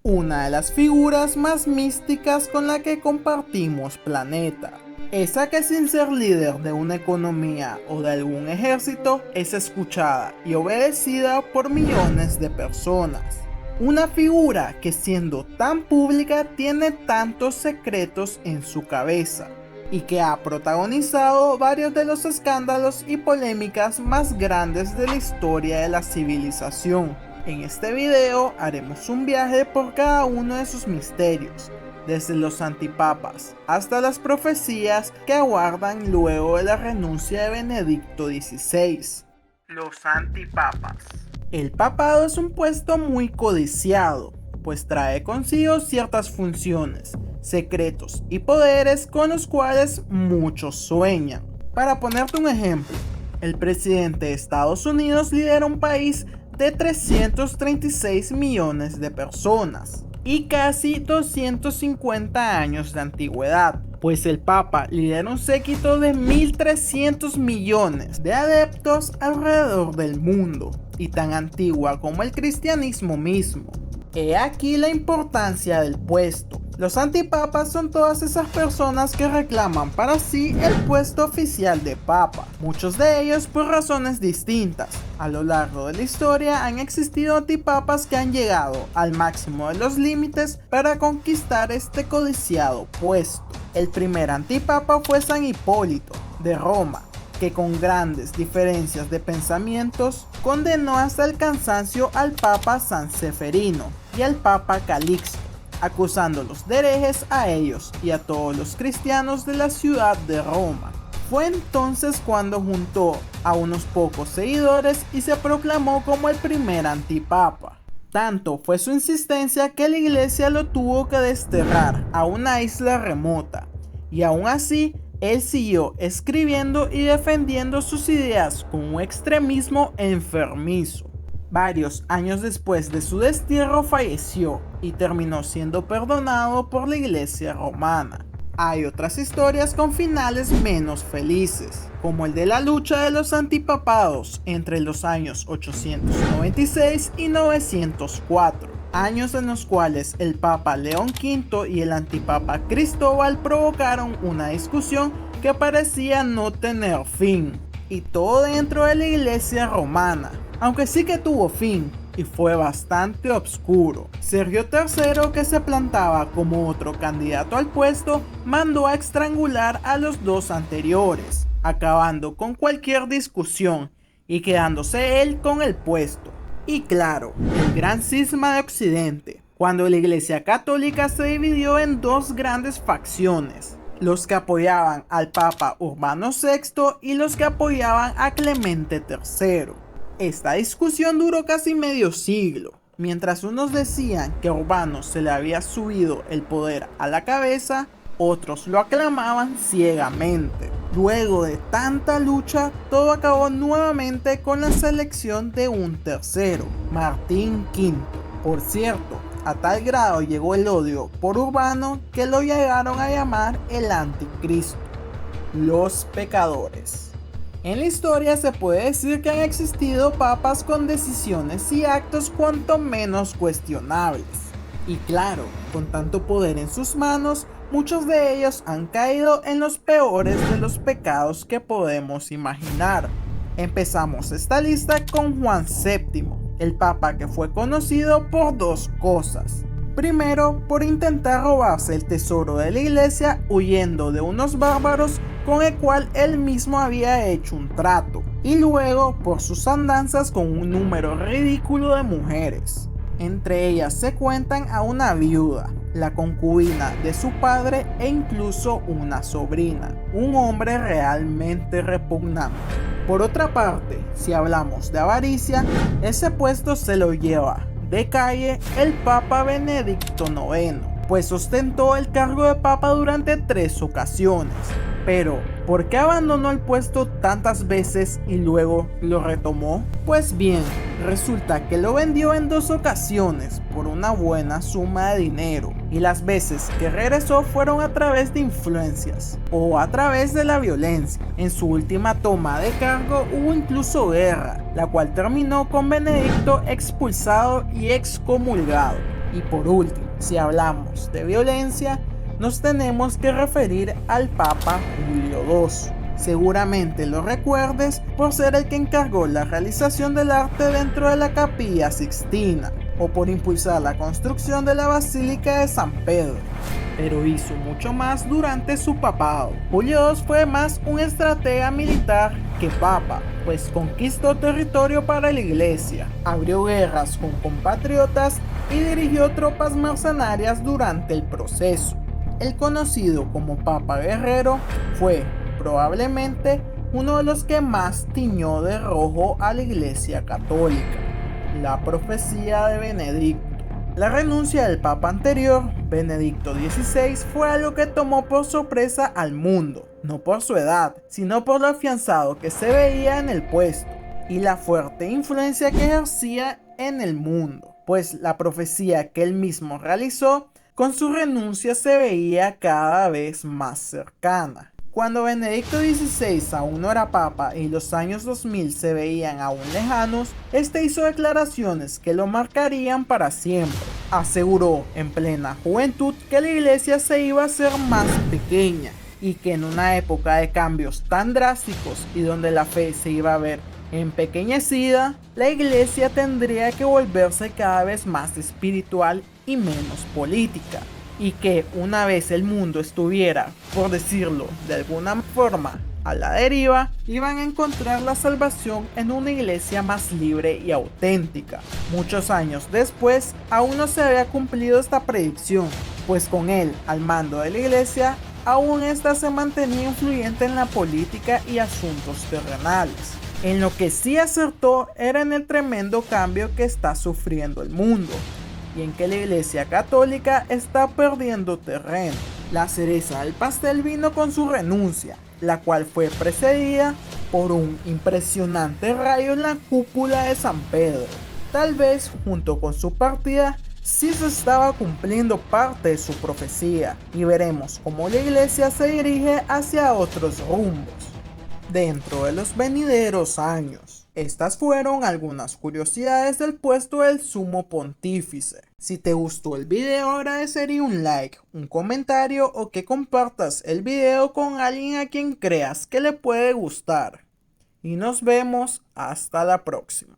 una de las figuras más místicas con la que compartimos planeta. Esa que sin ser líder de una economía o de algún ejército es escuchada y obedecida por millones de personas. Una figura que siendo tan pública tiene tantos secretos en su cabeza y que ha protagonizado varios de los escándalos y polémicas más grandes de la historia de la civilización. En este video haremos un viaje por cada uno de sus misterios, desde los antipapas hasta las profecías que aguardan luego de la renuncia de Benedicto XVI. Los antipapas. El papado es un puesto muy codiciado, pues trae consigo ciertas funciones, secretos y poderes con los cuales muchos sueñan. Para ponerte un ejemplo, el presidente de Estados Unidos lidera un país de 336 millones de personas y casi 250 años de antigüedad, pues el Papa lidera un séquito de 1.300 millones de adeptos alrededor del mundo y tan antigua como el cristianismo mismo. He aquí la importancia del puesto. Los antipapas son todas esas personas que reclaman para sí el puesto oficial de papa, muchos de ellos por razones distintas. A lo largo de la historia han existido antipapas que han llegado al máximo de los límites para conquistar este codiciado puesto. El primer antipapa fue San Hipólito, de Roma, que con grandes diferencias de pensamientos condenó hasta el cansancio al Papa San Seferino y al Papa Calixto, acusándolos de herejes a ellos y a todos los cristianos de la ciudad de Roma. Fue entonces cuando juntó a unos pocos seguidores y se proclamó como el primer antipapa. Tanto fue su insistencia que la iglesia lo tuvo que desterrar a una isla remota, y aún así él siguió escribiendo y defendiendo sus ideas con un extremismo enfermizo. Varios años después de su destierro falleció y terminó siendo perdonado por la iglesia romana. Hay otras historias con finales menos felices, como el de la lucha de los antipapados entre los años 896 y 904, años en los cuales el Papa León V y el antipapa Cristóbal provocaron una discusión que parecía no tener fin, y todo dentro de la iglesia romana, aunque sí que tuvo fin y fue bastante oscuro. Sergio III, que se plantaba como otro candidato al puesto, mandó a estrangular a los dos anteriores, acabando con cualquier discusión y quedándose él con el puesto. Y claro, el gran cisma de Occidente, cuando la Iglesia Católica se dividió en dos grandes facciones: los que apoyaban al Papa Urbano VI y los que apoyaban a Clemente III. Esta discusión duró casi medio siglo, mientras unos decían que a Urbano se le había subido el poder a la cabeza, otros lo aclamaban ciegamente. Luego de tanta lucha, todo acabó nuevamente con la selección de un tercero, Martín V. Por cierto, a tal grado llegó el odio por Urbano que lo llegaron a llamar el Anticristo. Los pecadores. En la historia se puede decir que han existido papas con decisiones y actos cuanto menos cuestionables. Y claro, con tanto poder en sus manos, muchos de ellos han caído en los peores de los pecados que podemos imaginar. Empezamos esta lista con Juan VII, el papa que fue conocido por dos cosas. Primero, por intentar robarse el tesoro de la iglesia huyendo de unos bárbaros con el cual él mismo había hecho un trato. Y luego, por sus andanzas con un número ridículo de mujeres. Entre ellas se cuentan a una viuda, la concubina de su padre e incluso una sobrina. Un hombre realmente repugnante. Por otra parte, si hablamos de avaricia, ese puesto se lo lleva de calle el Papa Benedicto IX, pues ostentó el cargo de papa durante 3 ocasiones. Pero, ¿por qué abandonó el puesto tantas veces y luego lo retomó? Pues bien, resulta que lo vendió en 2 ocasiones por una buena suma de dinero, y las veces que regresó fueron a través de influencias o a través de la violencia. En su última toma de cargo hubo incluso guerra, la cual terminó con Benedicto expulsado y excomulgado. Y por último, si hablamos de violencia, nos tenemos que referir al Papa Julio II. Seguramente lo recuerdes por ser el que encargó la realización del arte dentro de la Capilla Sixtina, o por impulsar la construcción de la Basílica de San Pedro. Pero hizo mucho más durante su papado. Julio II fue más un estratega militar que papa, pues conquistó territorio para la iglesia, abrió guerras con compatriotas y dirigió tropas mercenarias durante el proceso. El conocido como Papa Guerrero fue, probablemente, uno de los que más tiñó de rojo a la Iglesia Católica. La profecía de Benedicto. La renuncia del Papa anterior, Benedicto XVI, fue algo que tomó por sorpresa al mundo, no por su edad, sino por lo afianzado que se veía en el puesto y la fuerte influencia que ejercía en el mundo, pues la profecía que él mismo realizó con su renuncia se veía cada vez más cercana. Cuando Benedicto XVI aún no era papa y los años 2000 se veían aún lejanos, este hizo declaraciones que lo marcarían para siempre. Aseguró en plena juventud que la iglesia se iba a hacer más pequeña y que en una época de cambios tan drásticos y donde la fe se iba a ver empequeñecida, la iglesia tendría que volverse cada vez más espiritual y menos política, y que una vez el mundo estuviera, por decirlo de alguna forma, a la deriva, iban a encontrar la salvación en una iglesia más libre y auténtica. Muchos años después, aún no se había cumplido esta predicción, pues con él al mando de la iglesia, aún esta se mantenía influyente en la política y asuntos terrenales. En lo que sí acertó era en el tremendo cambio que está sufriendo el mundo, y en que la Iglesia Católica está perdiendo terreno. La cereza del pastel vino con su renuncia, la cual fue precedida por un impresionante rayo en la cúpula de San Pedro. Tal vez, junto con su partida, sí se estaba cumpliendo parte de su profecía, y veremos cómo la Iglesia se dirige hacia otros rumbos dentro de los venideros años. Estas fueron algunas curiosidades del puesto del sumo pontífice. Si te gustó el video, agradecería un like, un comentario o que compartas el video con alguien a quien creas que le puede gustar. Y nos vemos hasta la próxima.